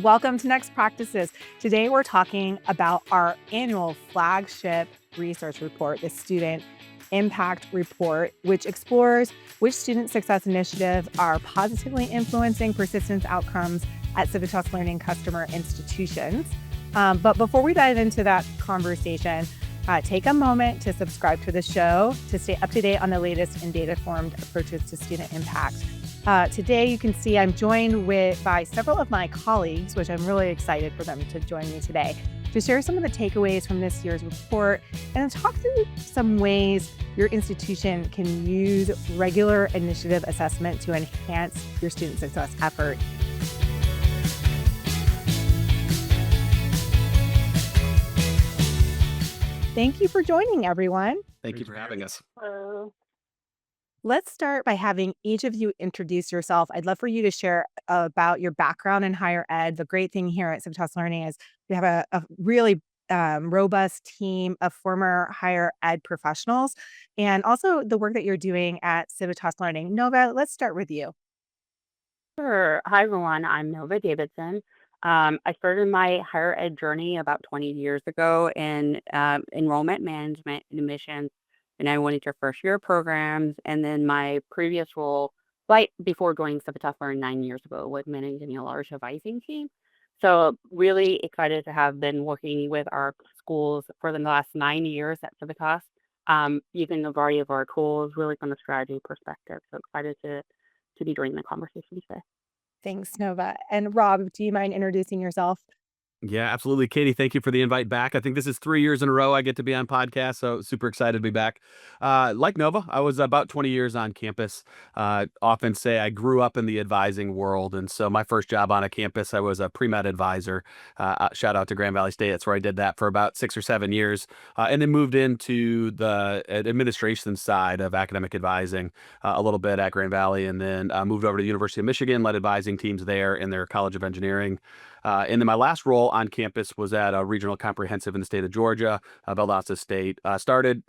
Welcome to Next Practices. Today we're talking about our annual flagship research report, the Student Impact Report, which explores which student success initiatives are positively influencing persistence outcomes at Civitas Learning customer institutions. But before we dive into that conversation, take a moment to subscribe to the show to stay up to date on the latest and data-informed approaches to student impact. Today, you can see I'm joined by several of my colleagues, which I'm really excited for them to join me today to share some of the takeaways from this year's report and talk through some ways your institution can use regular initiative assessment to enhance your student success effort. Thank you for joining, everyone. Thank you for having us. Hello. Let's start by having each of you introduce yourself. I'd love for you to share about your background in higher ed. The great thing here at Civitas Learning is we have a really robust team of former higher ed professionals and also the work that you're doing at Civitas Learning. Nova, let's start with you. Sure. Hi, everyone. I'm Nova Davidson. I started my higher ed journey about 20 years ago in enrollment management and admissions, and I went into first year programs. And then my previous role, right before joining Civitas Learning 9 years ago, was managing a large advising team. So, really excited to have been working with our schools for the last 9 years at Civitas, using a variety of our tools, really from a strategy perspective. So, excited to be joining the conversation today. Thanks, Nova. And Rob, do you mind introducing yourself? Yeah, absolutely. Katie, thank you for the invite back. I think this is 3 years in a row I get to be on podcast, so super excited to be back. Like Nova, I was about 20 years on campus. Often say I grew up in the advising world, and so my first job on a campus, I was a pre-med advisor. Shout out to Grand Valley State. That's where I did that for about 6 or 7 years, and then moved into the administration side of academic advising a little bit at Grand Valley, and then moved over to the University of Michigan, led advising teams there in their College of Engineering. And then my last role on campus was at a regional comprehensive in the state of Georgia, Valdosta State. Started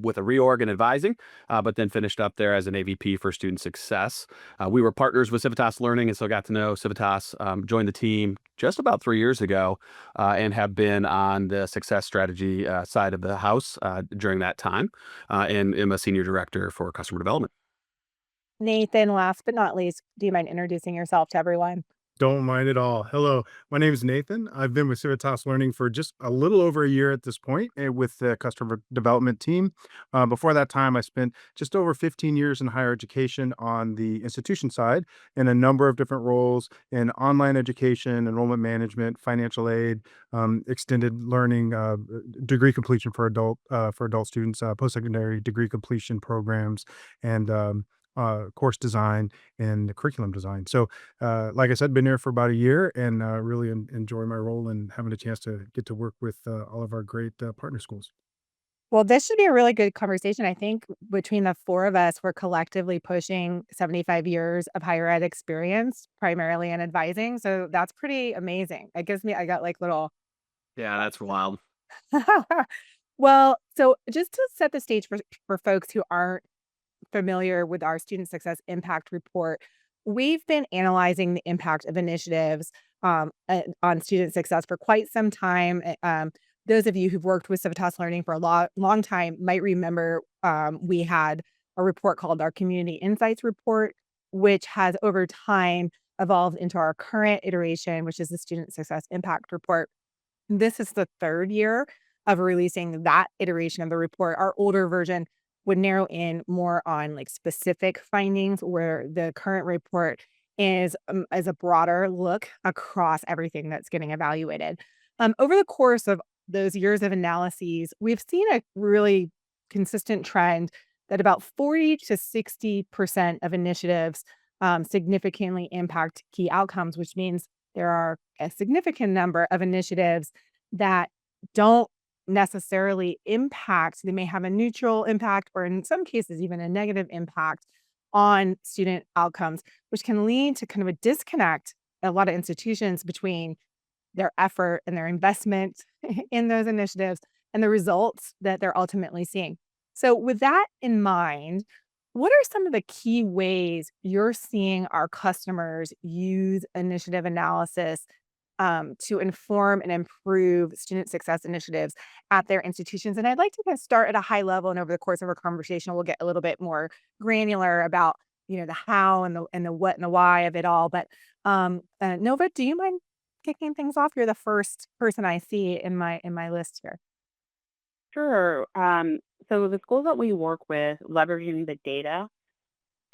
with a reorg and advising, but then finished up there as an AVP for student success. We were partners with Civitas Learning, and so got to know Civitas, joined the team just about 3 years ago, and have been on the success strategy side of the house during that time, and am a senior director for customer development. Nathan, last but not least, do you mind introducing yourself to everyone? Don't mind at all. Hello, my name is Nathan. I've been with Civitas Learning for just a little over a year at this point with the customer development team. Before that time, I spent just over 15 years in higher education on the institution side in a number of different roles in online education, enrollment management, financial aid, extended learning, degree completion for adult students, post-secondary degree completion programs, and course design and curriculum design. So, like I said, been here for about a year and really enjoy my role and having a chance to get to work with all of our great partner schools. Well, this should be a really good conversation. I think between the four of us, we're collectively pushing 75 years of higher ed experience, primarily in advising. So that's pretty amazing. It gives me, I got like little. Yeah, that's wild. Well, so just to set the stage for folks who aren't familiar with our Student Success Impact Report, we've been analyzing the impact of initiatives on student success for quite some time. Those of you who've worked with Civitas Learning for a long time might remember we had a report called our Community Insights Report, which has over time evolved into our current iteration, which is the Student Success Impact Report. This is the third year of releasing that iteration of the report. Our older version would narrow in more on like specific findings, where the current report is a broader look across everything that's getting evaluated. Over the course of those years of analyses, we've seen a really consistent trend that about 40 to 60% of initiatives significantly impact key outcomes, which means there are a significant number of initiatives that don't necessarily impact. They may have a neutral impact, or in some cases, even a negative impact on student outcomes, which can lead to kind of a disconnect at a lot of institutions between their effort and their investment in those initiatives and the results that they're ultimately seeing. So, with that in mind, what are some of the key ways you're seeing our customers use initiative analysis to inform and improve student success initiatives at their institutions. And I'd like to kind of start at a high level, and over the course of our conversation, we'll get a little bit more granular about the how and the what and the why of it all. But Nova, do you mind kicking things off? You're the first person I see in my list here. Sure. So the schools that we work with, leveraging the data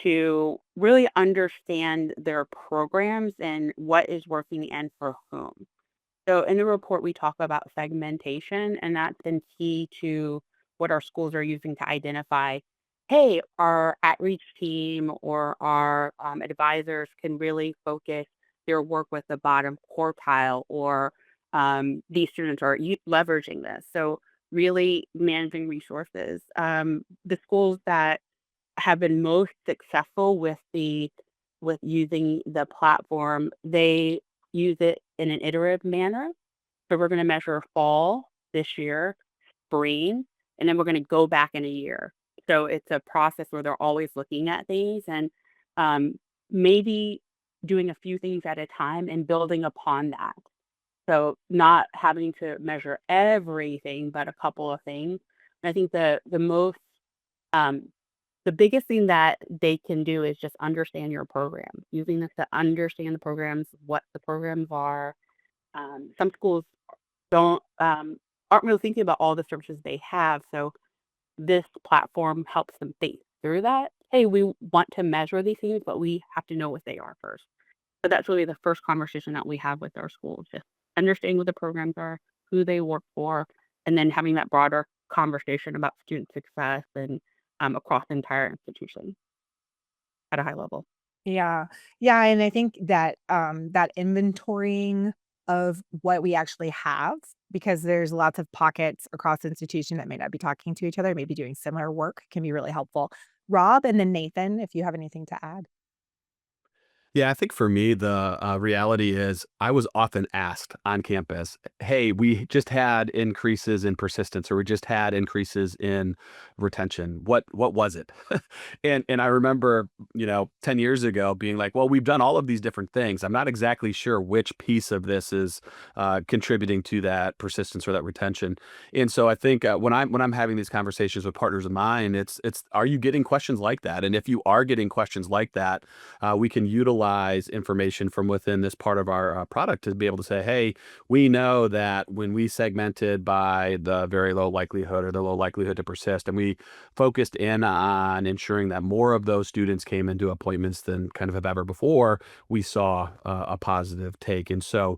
to really understand their programs and what is working and for whom. So in the report, we talk about segmentation, and that's been key to what our schools are using to identify, hey, our outreach team or our advisors can really focus their work with the bottom quartile, or these students are leveraging this. So really managing resources. The schools that have been most successful with using the platform, they use it in an iterative manner. So we're going to measure fall this year, spring, and then we're going to go back in a year. So it's a process where they're always looking at things and um, maybe doing a few things at a time and building upon that. So not having to measure everything, but a couple of things. And I think um, the biggest thing that they can do is just understand your program, using this to understand the programs, what the programs are. Some schools don't aren't really thinking about all the services they have. So this platform helps them think through that. Hey, we want to measure these things, but we have to know what they are first. So that's really the first conversation that we have with our schools, just understanding what the programs are, who they work for, and then having that broader conversation about student success and across the entire institution at a high level. Yeah. Yeah, and I think that, that inventorying of what we actually have, because there's lots of pockets across the institution that may not be talking to each other, maybe doing similar work, can be really helpful. Rob and then Nathan, if you have anything to add. Yeah, I think for me, the reality is I was often asked on campus, hey, we just had increases in persistence or we just had increases in retention. What was it? And I remember, 10 years ago being like, well, we've done all of these different things. I'm not exactly sure which piece of this is contributing to that persistence or that retention. And so I think when I'm having these conversations with partners of mine, it's are you getting questions like that? And if you are getting questions like that, we can utilize information from within this part of our product to be able to say, hey, we know that when we segmented by the very low likelihood or the low likelihood to persist, and we focused in on ensuring that more of those students came into appointments than kind of have ever before, we saw a positive take. And so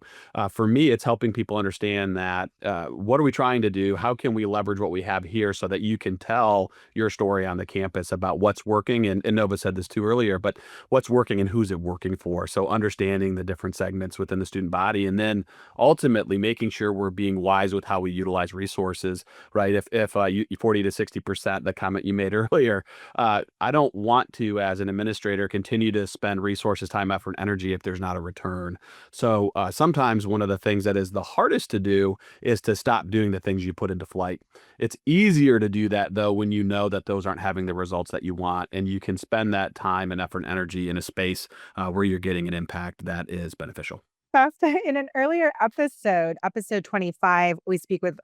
for me, it's helping people understand that what are we trying to do? How can we leverage what we have here so that you can tell your story on the campus about what's working? And Nova said this too earlier, but what's working and who's it working for. So understanding the different segments within the student body, and then ultimately making sure we're being wise with how we utilize resources, right? If 40 to 60%, the comment you made earlier, I don't want to, as an administrator, continue to spend resources, time, effort, and energy if there's not a return. So sometimes one of the things that is the hardest to do is to stop doing the things you put into flight. It's easier to do that though when you know that those aren't having the results that you want, and you can spend that time and effort and energy in a space where you're getting an impact that is beneficial. Fast in an earlier episode 25, we speak with,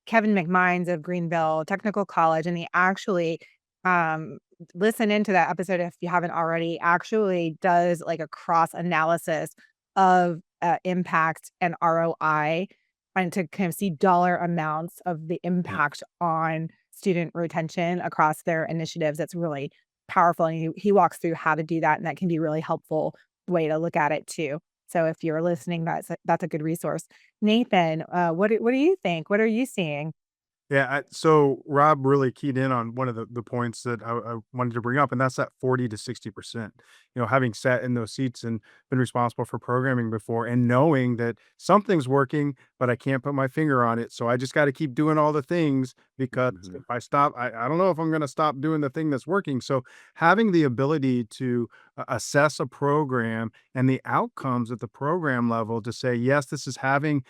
Kevin McMines of Greenville Technical College, and he actually, um, listen into that episode if you haven't already, actually does, like, a cross analysis of, impact and ROI, and to kind of see dollar amounts of the Yeah. impact on student retention across their initiatives. That's really powerful, and he walks through how to do that, and that can be really helpful way to look at it too. So if you're listening, that's a good resource. Nathan, what do you think? What are you seeing? Yeah, so Rob really keyed in on one of the points that I wanted to bring up, and that's that 40 to 60%. Having sat in those seats and been responsible for programming before, and knowing that something's working, but I can't put my finger on it. So I just got to keep doing all the things, because if Mhm. I stop, I don't know if I'm going to stop doing the thing that's working. So having the ability to assess a program and the outcomes at the program level to say, yes, this is having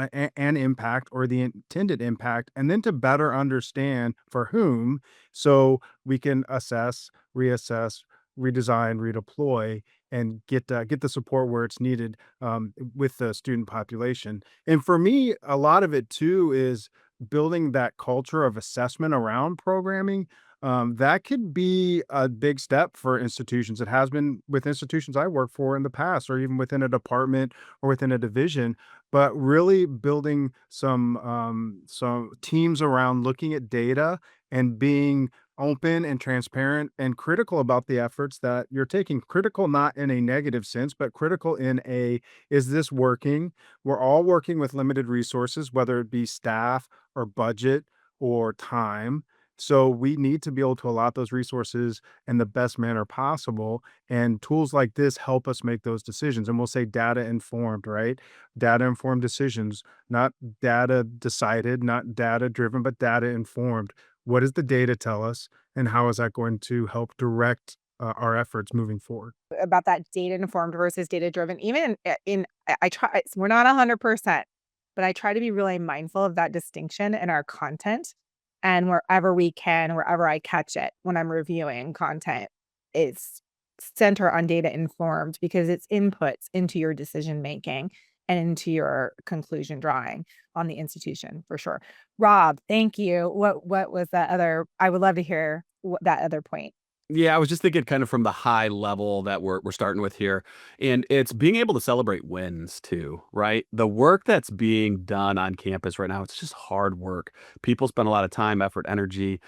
an impact or the intended impact, and then to better understand for whom, so we can assess, reassess, redesign, redeploy, and get the support where it's needed with the student population. And for me, a lot of it too is building that culture of assessment around programming. That could be a big step for institutions. It has been with institutions I work for in the past, or even within a department or within a division. But really building some teams around looking at data and being open and transparent and critical about the efforts that you're taking. Critical not in a negative sense, but critical in a, is this working? We're all working with limited resources, whether it be staff or budget or time. So we need to be able to allot those resources in the best manner possible. And tools like this help us make those decisions. And we'll say data informed, right? Data informed decisions, not data decided, not data driven, but data informed. What does the data tell us, and how is that going to help direct our efforts moving forward? About that data informed versus data driven. Even I try, we're not 100%, but I try to be really mindful of that distinction in our content. And wherever we can, wherever I catch it when I'm reviewing content, it's center on data informed because it's inputs into your decision making and into your conclusion drawing on the institution for sure. Rob, thank you. What was that other? I would love to hear that other point. Yeah, I was just thinking kind of from the high level that we're starting with here, and it's being able to celebrate wins too, right? The work that's being done on campus right now, it's just hard work. People spend a lot of time, effort, energy,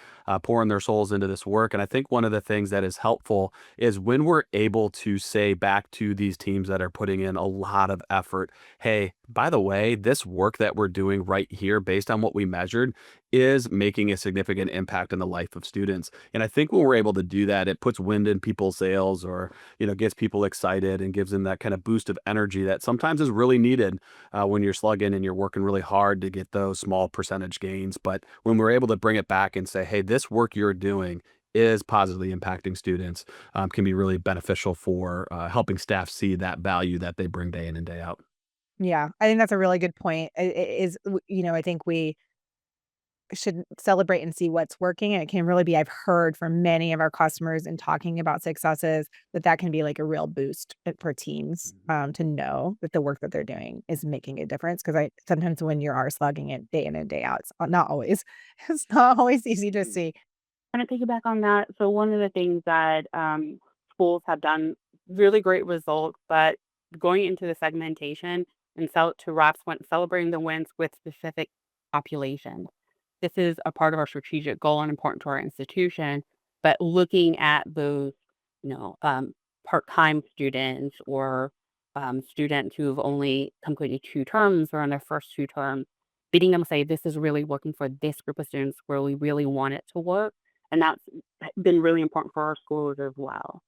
pouring their souls into this work, and I think one of the things that is helpful is when we're able to say back to these teams that are putting in a lot of effort, "Hey, by the way, this work that we're doing right here, based on what we measured, is making a significant impact in the life of students." And I think when we're able to do that, it puts wind in people's sails, or, gets people excited and gives them that kind of boost of energy that sometimes is really needed when you're slugging and you're working really hard to get those small percentage gains. But when we're able to bring it back and say, hey, this work you're doing is positively impacting students, can be really beneficial for helping staff see that value that they bring day in and day out. Yeah, I think that's a really good point. I think we should celebrate and see what's working. And it can really be, I've heard from many of our customers in talking about successes that can be like a real boost for teams to know that the work that they're doing is making a difference. Because I sometimes when you are slugging it day in and day out, it's not always, it's not always easy to see. Kind of piggyback on that. So one of the things that schools have done really great results, but going into the segmentation and sell to Rob's point, celebrating the wins with specific populations. This is a part of our strategic goal and important to our institution. But looking at those, you know, um, part-time students or students who have only completed 2 terms or in their first 2 terms, beating them say this is really working for this group of students where we really want it to work, and that's been really important for our schools as well.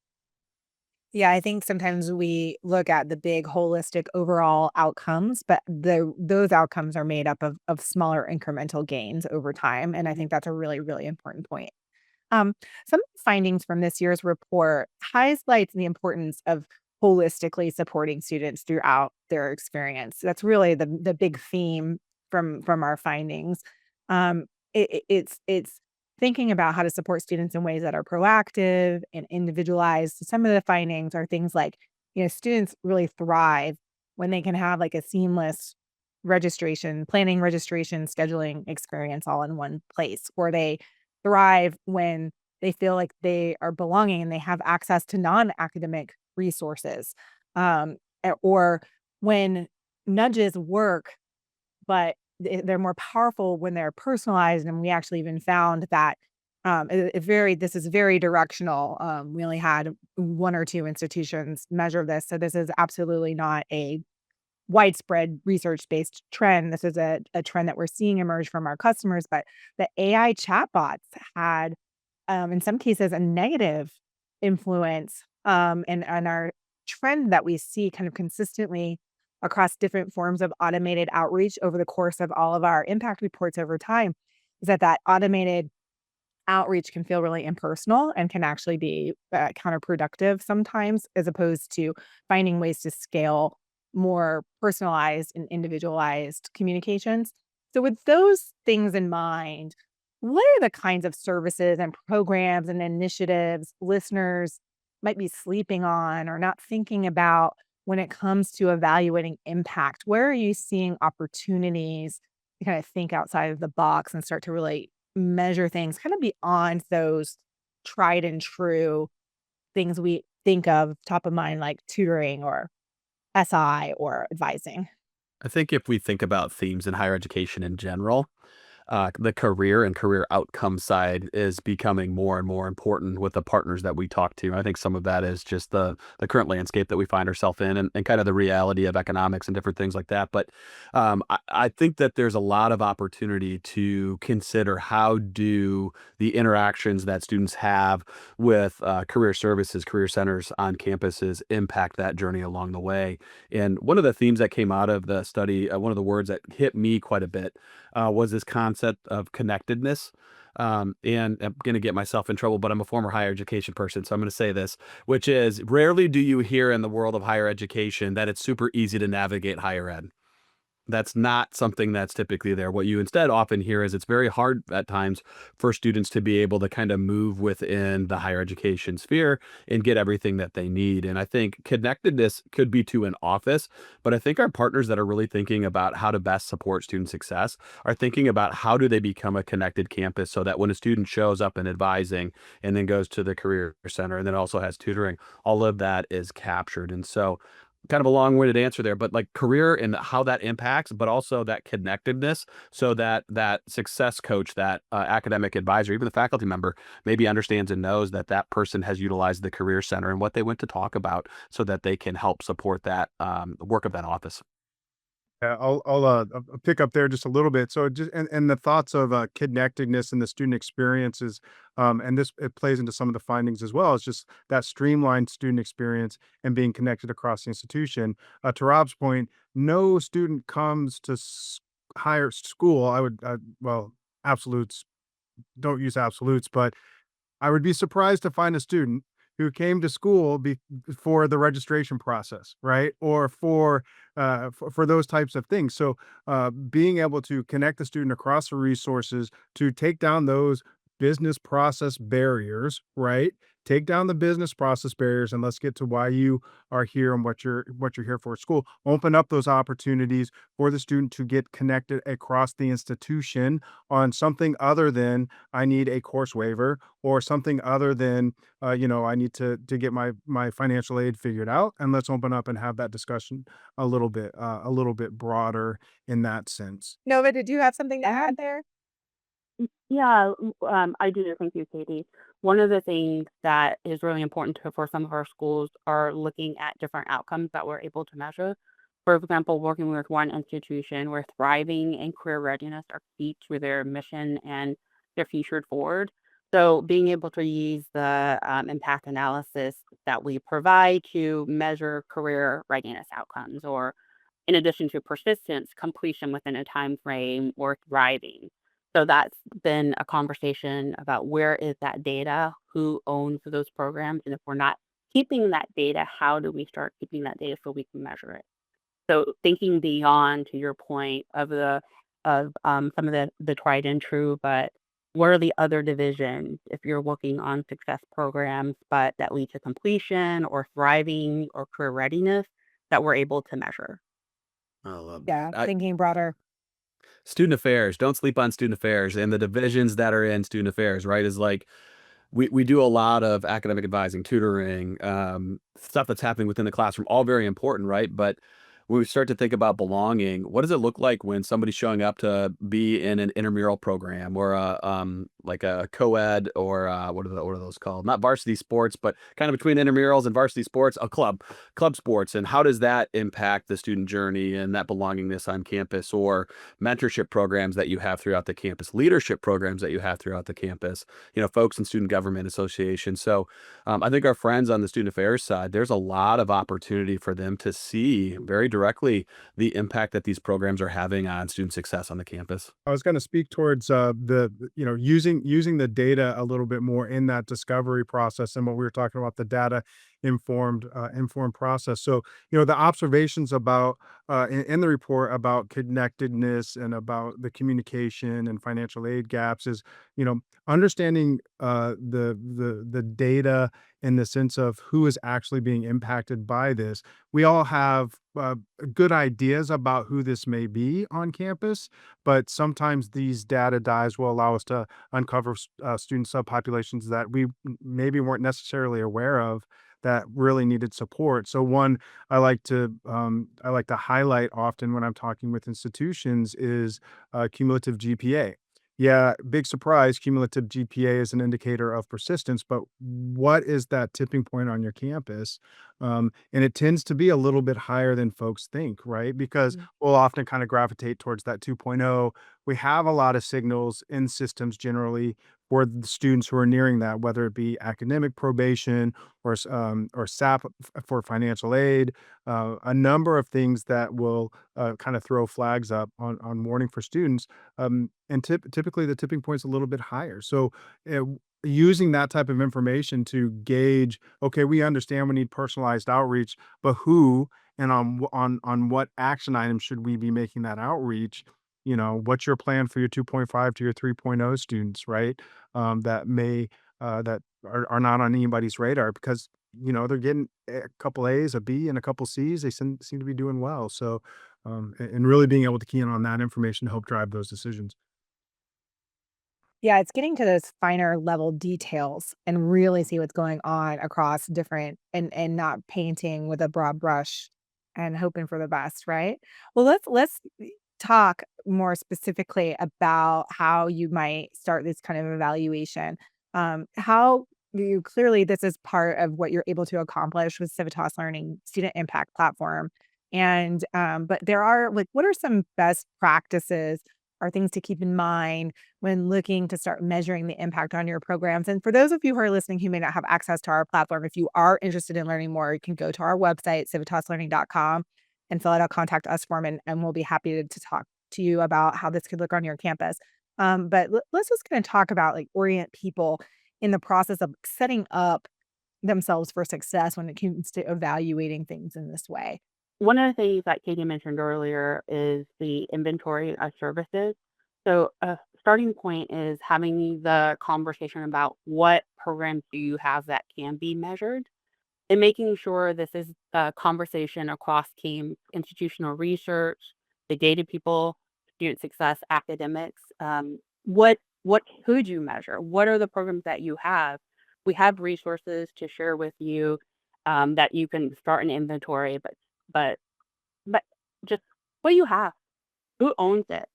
Yeah, I think sometimes we look at the big holistic overall outcomes, but those outcomes are made up of smaller incremental gains over time. And I Mhm. think that's a really, really important point. Some findings from this year's report highlights the importance of holistically supporting students throughout their experience. That's really the big theme from our findings. It's thinking about how to support students in ways that are proactive and individualized. Some of the findings are things like, students really thrive when they can have like a seamless planning, registration, scheduling experience all in one place, or they thrive when they feel like they are belonging and they have access to non-academic resources. Or when nudges work, but they're more powerful when they're personalized. And we actually even found that this is very directional. We only had one or two institutions measure this. So this is absolutely not a widespread research-based trend. This is a trend that we're seeing emerge from our customers, but the AI chatbots had, in some cases, a negative influence, and our trend that we see kind of consistently across different forms of automated outreach over the course of all of our impact reports over time is that automated outreach can feel really impersonal and can actually be counterproductive sometimes, as opposed to finding ways to scale more personalized and individualized communications. So, with those things in mind, what are the kinds of services and programs and initiatives listeners might be sleeping on or not thinking about when it comes to evaluating impact? Where are you seeing opportunities to kind of think outside of the box and start to really measure things kind of beyond those tried and true things we think of top of mind, like tutoring or SI or advising? I think if we think about themes in higher education in general, the career and career outcome side is becoming more and more important with the partners that we talk to. I think some of that is just the current landscape that we find ourselves in, and kind of the reality of economics and different things like that. But I think that there's a lot of opportunity to consider how do the interactions that students have with career services, career centers on campuses impact that journey along the way. And one of the themes that came out of the study, one of the words that hit me quite a bit was this concept of connectedness. And I'm going to get myself in trouble, but I'm a former higher education person, so I'm going to say this, which is rarely do you hear in the world of higher education that it's super easy to navigate higher ed. That's not something that's typically there. What you instead often hear is it's very hard at times for students to be able to kind of move within the higher education sphere and get everything that they need. And I think connectedness could be to an office, but I think our partners that are really thinking about how to best support student success are thinking about how do they become a connected campus so that when a student shows up in advising and then goes to the career center and then also has tutoring, all of that is captured. And so kind of a long-winded answer there, but like career and how that impacts, but also that connectedness so that that success coach, that academic advisor, even the faculty member maybe understands and knows that that person has utilized the career center and what they went to talk about so that they can help support that work of that office. Yeah, I'll pick up there just a little bit. So just and the thoughts of connectedness and the student experiences, and this it plays into some of the findings as well. It's just that streamlined student experience and being connected across the institution. To Rob's point, no student comes to higher school. Well, absolutes, don't use absolutes, but I would be surprised to find a student who came to school for the registration process, right? Or for those types of things. So being able to connect the student across the resources to take down those business process barriers, right? Take down the business process barriers and let's get to why you are here and what you're here for at school. Open up those opportunities for the student to get connected across the institution on something other than I need a course waiver or something other than I need to get my financial aid figured out, and let's open up and have that discussion a little bit broader in that sense. Nova, did you have something to add there? Yeah, I do. Thank you, Katie. One of the things that is really important for some of our schools are looking at different outcomes that we're able to measure. For example, working with one institution where thriving and career readiness are key to their mission and their future forward. So, being able to use the impact analysis that we provide to measure career readiness outcomes, or in addition to persistence, completion within a time frame, or thriving. So that's been a conversation about where is that data, who owns those programs, and if we're not keeping that data, how do we start keeping that data so we can measure it? So thinking beyond, to your point, of some of the tried and true, but what are the other divisions if you're working on success programs, but that lead to completion or thriving or career readiness that we're able to measure? I love Yeah, I, thinking broader. student affairs. Don't sleep on student affairs and the divisions that are in student affairs. Right, is like we do a lot of academic advising, tutoring, stuff that's happening within the classroom, all very important, right? But when we start to think about belonging, what does it look like when somebody's showing up to be in an intramural program or like a co-ed or what are those called? Not varsity sports, but kind of between intramurals and varsity sports, a club sports, and how does that impact the student journey and that belongingness on campus, or mentorship programs that you have throughout the campus, leadership programs that you have throughout the campus, folks in student government associations. So I think our friends on the student affairs side, there's a lot of opportunity for them to see very directly the impact that these programs are having on student success on the campus. I was going to speak towards using the data a little bit more in that discovery process, and what we were talking about, the data informed process. So, the observations about in the report about connectedness and about the communication and financial aid gaps is, understanding the data in the sense of who is actually being impacted by this. We all have good ideas about who this may be on campus, but sometimes these data dives will allow us to uncover student subpopulations that we maybe weren't necessarily aware of that really needed support. So one I like to highlight often when I'm talking with institutions is cumulative GPA. Yeah, big surprise. Cumulative GPA is an indicator of persistence, but what is that tipping point on your campus? And it tends to be a little bit higher than folks think, right? Because Mm. we'll often kind of gravitate towards that 2.0. We have a lot of signals in systems generally for the students who are nearing that, whether it be academic probation or SAP for financial aid, a number of things that will kind of throw flags up on warning for students. And typically the tipping point's a little bit higher. So using that type of information to gauge, okay, we understand we need personalized outreach, but who and on what action items should we be making that outreach? What's your plan for your 2.5 to your 3.0 students, right? That are not on anybody's radar because they're getting a couple A's, a B, and a couple C's. They seem to be doing well. So, and really being able to key in on that information to help drive those decisions. Yeah, it's getting to those finer level details and really see what's going on across different and not painting with a broad brush and hoping for the best, right? Well, let's talk more specifically about how you might start this kind of evaluation. How you clearly this is part of what you're able to accomplish with Civitas Learning Student Impact Platform. And but there are like what are some best practices or things to keep in mind when looking to start measuring the impact on your programs. And for those of you who are listening who may not have access to our platform, if you are interested in learning more, you can go to our website, civitaslearning.com, and fill out a contact us form, and we'll be happy to talk to you about how this could look on your campus. But let's just kind of talk about like orient people in the process of setting up themselves for success when it comes to evaluating things in this way. One of the things that Katie mentioned earlier is the inventory of services. So a starting point is having the conversation about what programs do you have that can be measured and making sure this is a conversation across teams, institutional research, the data people, student success, academics. What could you measure? What are the programs that you have? We have resources to share with you that you can start an inventory, but but just what do you have? Who owns it?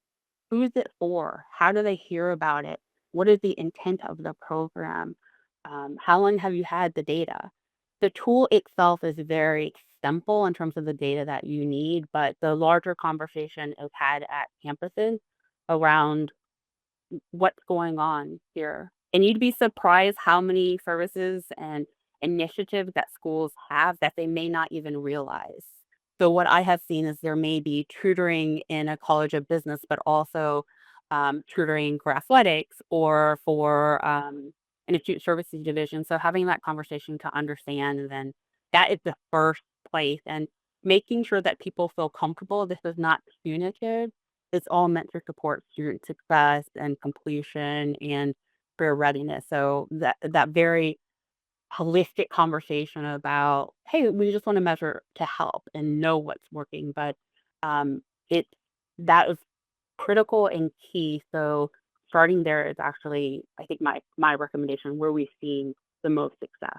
Who is it for? How do they hear about it? What is the intent of the program? How long have you had the data? The tool itself is very simple in terms of the data that you need, but the larger conversation is had at campuses around what's going on here. And you'd be surprised how many services and initiatives that schools have that they may not even realize. So, what I have seen is there may be tutoring in a college of business, but also tutoring for athletics or for an acute services division. So, having that conversation to understand, then that is the first place. And making sure that people feel comfortable. This is not punitive, it's all meant to support student success and completion and career readiness. So that very holistic conversation about, hey, we just want to measure to help and know what's working, but it that is critical and key. So starting there is actually, I think, my recommendation where we've seen the most success.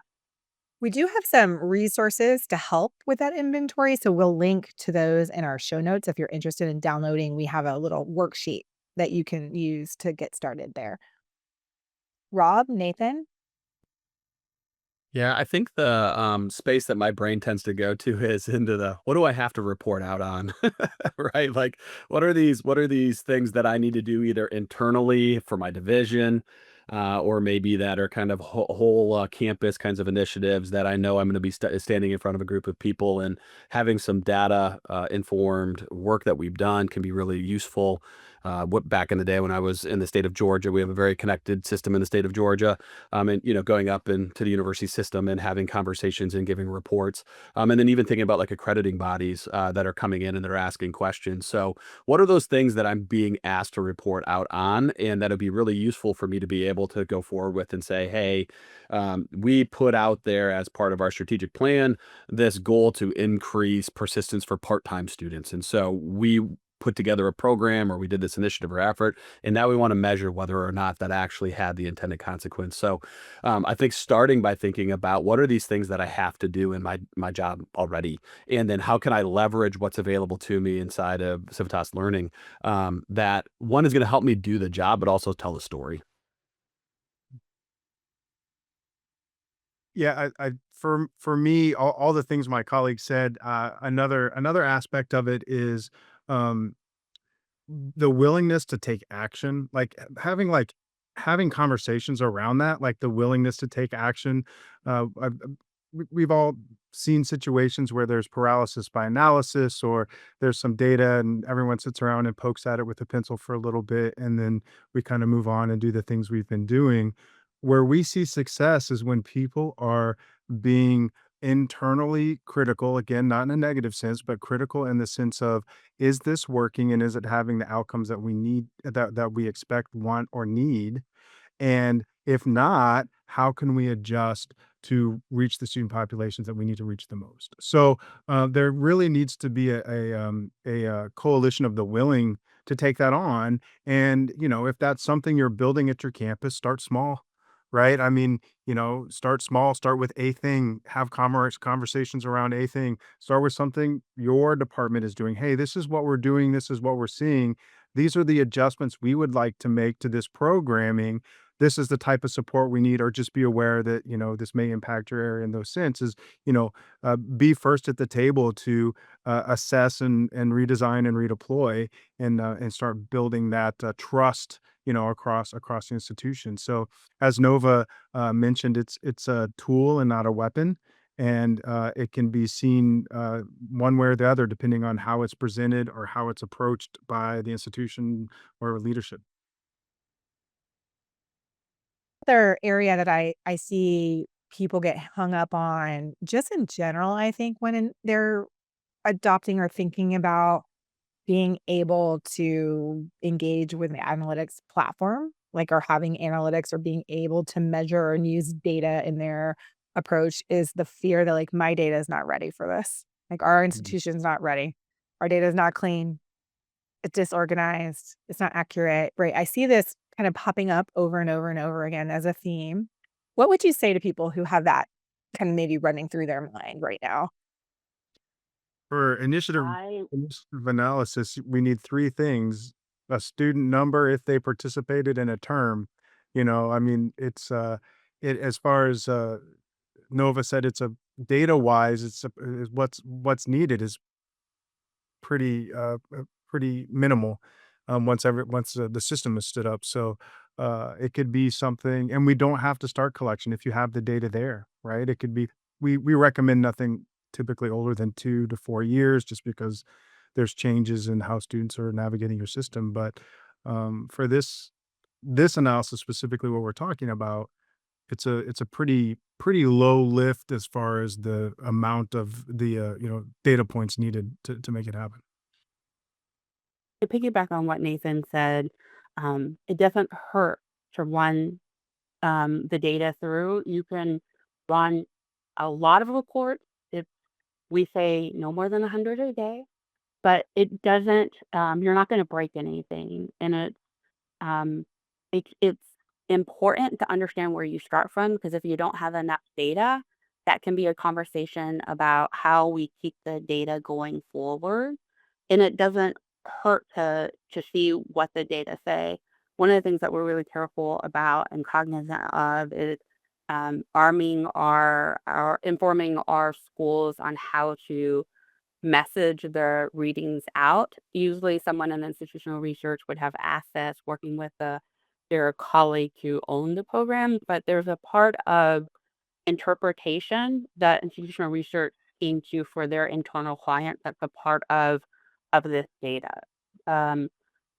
We do have some resources to help with that inventory, so we'll link to those in our show notes if you're interested in downloading. We have a little worksheet that you can use to get started there. Rob, Nathan? Yeah, I think the space that my brain tends to go to is into the what do I have to report out on? Right? Like what are these things that I need to do either internally for my division, or maybe that are kind of whole campus kinds of initiatives that I know I'm going to be standing in front of a group of people, and having some data informed work that we've done can be really useful. Back in the day when I was in the state of Georgia, we have a very connected system in the state of Georgia, and going up into the university system and having conversations and giving reports, and then even thinking about like accrediting bodies that are coming in and they're asking questions. So, what are those things that I'm being asked to report out on, and that'll be really useful for me to be able to go forward with and say, hey, we put out there as part of our strategic plan this goal to increase persistence for part-time students, and so we put together a program, or we did this initiative or effort, and now we want to measure whether or not that actually had the intended consequence. So I think starting by thinking about what are these things that I have to do in my job already, and then how can I leverage what's available to me inside of Civitas Learning, that one is going to help me do the job, but also tell the story. Yeah, for me, all the things my colleagues said, another aspect of it is, um, the willingness to take action, having conversations around that, like the willingness to take action. We've all seen situations where there's paralysis by analysis, or there's some data and everyone sits around and pokes at it with a pencil for a little bit, and then we kind of move on and do the things we've been doing. Where we see success is when people are being internally critical, again, not in a negative sense, but critical in the sense of, is this working and is it having the outcomes that we need, that we expect, want, or need? And if not, how can we adjust to reach the student populations that we need to reach the most? So there really needs to be a coalition of the willing to take that on. And if that's something you're building at your campus, start small, right? I mean, start small, start with a thing, have commerce conversations around a thing, start with something your department is doing. Hey, this is what we're doing, this is what we're seeing. These are the adjustments we would like to make to this programming. This is the type of support we need, or just be aware that, this may impact your area in those senses. Be first at the table to assess and redesign and redeploy, and start building that trust, across the institution. So as Nova mentioned, it's a tool and not a weapon, and it can be seen one way or the other depending on how it's presented or how it's approached by the institution or leadership. Other area that I see people get hung up on, just in general, I think they're adopting or thinking about being able to engage with an analytics platform, like, or having analytics or being able to measure and use data in their approach, is the fear that, like, my data is not ready for this. Like, our Mhm. institution's not ready. Our data is not clean. It's disorganized. It's not accurate, right? I see this kind of popping up over and over and over again as a theme. What would you say to people who have that kind of maybe running through their mind right now? For I initiative analysis, we need three things: a student number if they participated in a term. I mean, as far as Nova said, it's a data wise, what's needed is pretty minimal, once the system is stood up. So it could be something, and we don't have to start collection if you have the data there, right? It could be, we recommend nothing typically older than 2 to 4 years, just because there's changes in how students are navigating your system. But for this analysis, specifically what we're talking about, it's a pretty low lift as far as the amount of the data points needed to make it happen. to piggyback on what Nathan said, it doesn't hurt to run the data through. You can run a lot of reports. If we say no more than 100 a day, but it doesn't, you're not going to break anything. And um, it's important to understand where you start from, because if you don't have enough data, that can be a conversation about how we keep the data going forward. And it doesn't hurt to see what the data say. One of the things that we're really careful about and cognizant of is arming our informing our schools on how to message their readings out. Usually, someone in institutional research would have access working with the their colleague to own the program, but there's a part of interpretation that institutional research came to for their internal client that's a part of this data. Um,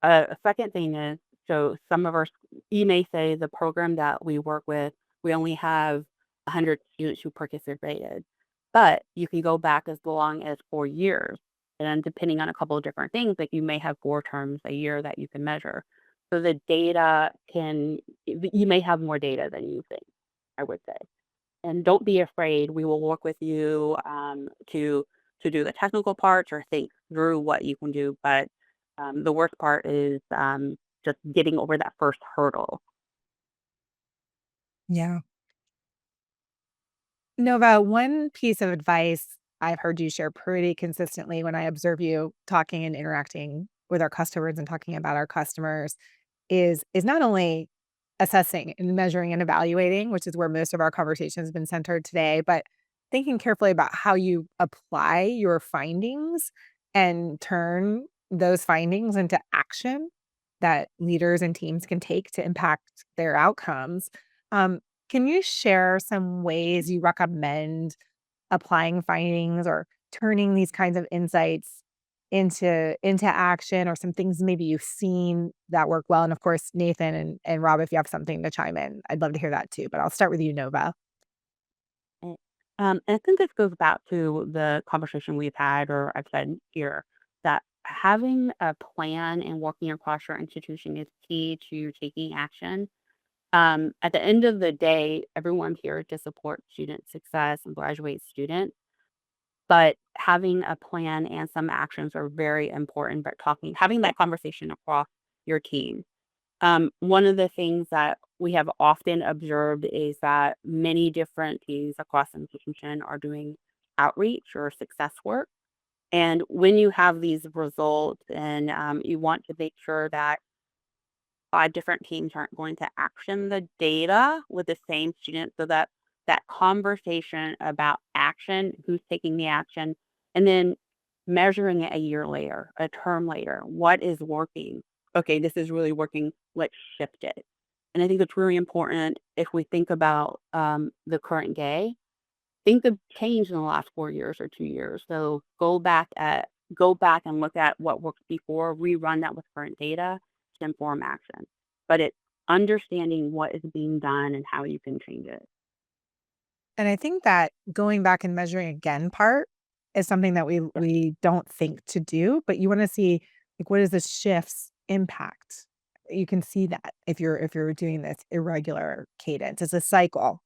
a second thing is, so some of our, you may say the program that we work with, we only have 100 students who participated, but you can go back as long as 4 years. And then depending on a couple of different things, like you may have 4 terms a year that you can measure. So the data can, you may have more data than you think, I would say. And don't be afraid. We will work with you to do the technical parts or think through what you can do. But the worst part is just getting over that first hurdle. Yeah. Nova, one piece of advice I've heard you share pretty consistently when I observe you talking and interacting with our customers and talking about our customers is not only assessing and measuring and evaluating, which is where most of our conversation has been centered today, but thinking carefully about how you apply your findings and turn those findings into action that leaders and teams can take to impact their outcomes. Um, can you share some ways you recommend applying findings or turning these kinds of insights into action, or some things maybe you've seen that work well? And of course, Nathan and Rob, if you have something to chime in, I'd love to hear that too. But I'll start with you, Nova. And and I think this goes back to the conversation we've had, or I've said here, that having a plan and working across your institution is key to taking action. At the end of the day, everyone's here to support student success and graduate students, but having a plan and some actions are very important. But having that conversation across your team. One of the things that we have often observed is that many different teams across the institution are doing outreach or success work. And when you have these results and you want to make sure that 5 different teams aren't going to action the data with the same student, so that that conversation about action, who's taking the action, and then measuring it a year later, a term later, what is working? Okay, this is really working. Let's shift it. And I think it's really important if we think about the current day. Think of change in the last 4 years or 2 years. So go back and look at what worked before, rerun that with current data to inform action. But it's understanding what is being done and how you can change it. And I think that going back and measuring again part is something that Yeah. we don't think to do, but you want to see, like, what is the shift's impact? You can see that if you're doing this irregular cadence. It's a cycle.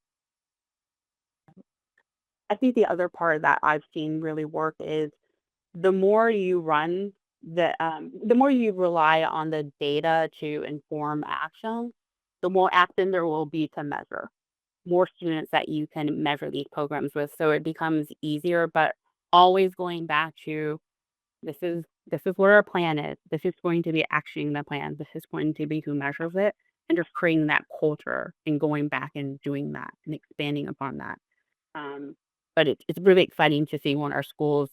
I think the other part that I've seen really work is the more you run the more you rely on the data to inform action, the more action there will be to measure. More students that you can measure these programs with, so it becomes easier, but always going back to this is what our plan is. This is going to be actioning the plan. This is going to be who measures it, and just creating that culture and going back and doing that and expanding upon that. Um, but it's really exciting to see when our schools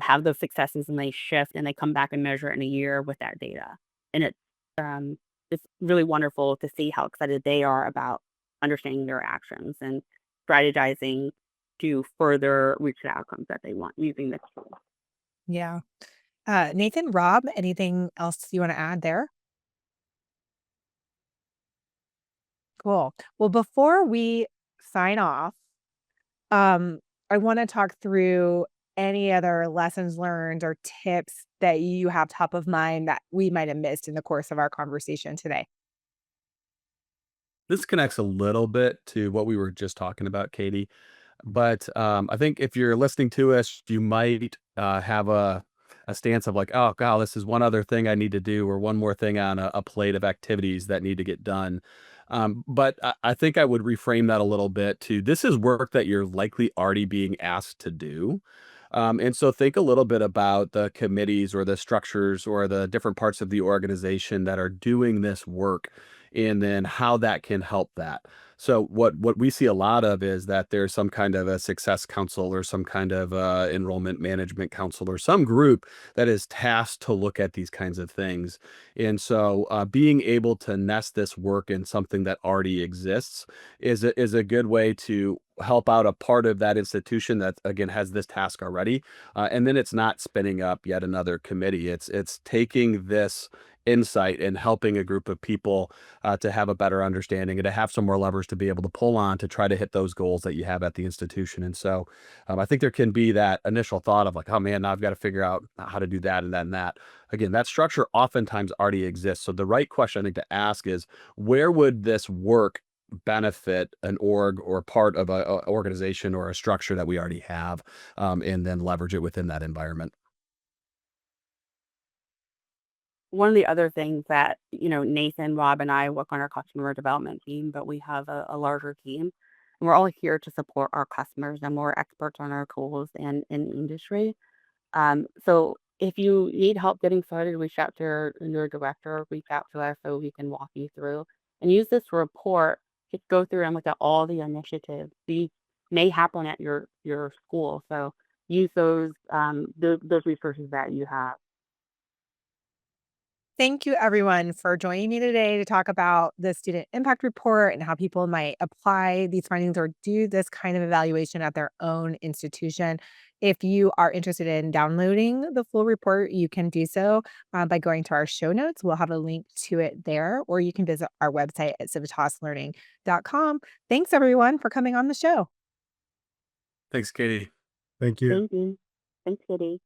have those successes and they shift and they come back and measure it in a year with that data. And um, it's really wonderful to see how excited they are about understanding their actions and strategizing to further reach the outcomes that they want using this tool. Yeah. Nathan, Rob, anything else you want to add there? Cool. Well, before we sign off, Um, I wanna talk through any other lessons learned or tips that you have top of mind that we might have missed in the course of our conversation today. This connects a little bit to what we were just talking about, Katie. But I think if you're listening to us, you might have a stance of like, oh, God, this is one other thing I need to do, or one more thing on a plate of activities that need to get done. But I think I would reframe that a little bit to this is work that you're likely already being asked to do. And so think a little bit about the committees or the structures or the different parts of the organization that are doing this work and then how that can help that. So what we see a lot of is that there's some kind of a success council or some kind of enrollment management council or some group that is tasked to look at these kinds of things. And so being able to nest this work in something that already exists is a good way to help out a part of that institution that again has this task already, and then it's not spinning up yet another committee. It's taking this insight and helping a group of people to have a better understanding and to have some more levers to be able to pull on to try to hit those goals that you have at the institution. And so I think there can be that initial thought of like, oh man, now I've got to figure out how to do that and that and that. Again, that structure oftentimes already exists. So the right question I think to ask is, where would this work benefit an org or part of a organization or a structure that we already have, and then leverage it within that environment. One of the other things that, Nathan, Rob, and I work on our customer development team, but we have a larger team. And we're all here to support our customers and more experts on our tools and in industry. So if you need help getting started, reach out to your director, reach out to us so we can walk you through and use this report to go through and look at all the initiatives these may happen at your school. So use those resources that you have. Thank you, everyone, for joining me today to talk about the student impact report and how people might apply these findings or do this kind of evaluation at their own institution. If you are interested in downloading the full report, you can do so by going to our show notes. We'll have a link to it there, or you can visit our website at civitaslearning.com. Thanks, everyone, for coming on the show. Thanks, Katie. Thank you. Thank you. Thanks, Kitty.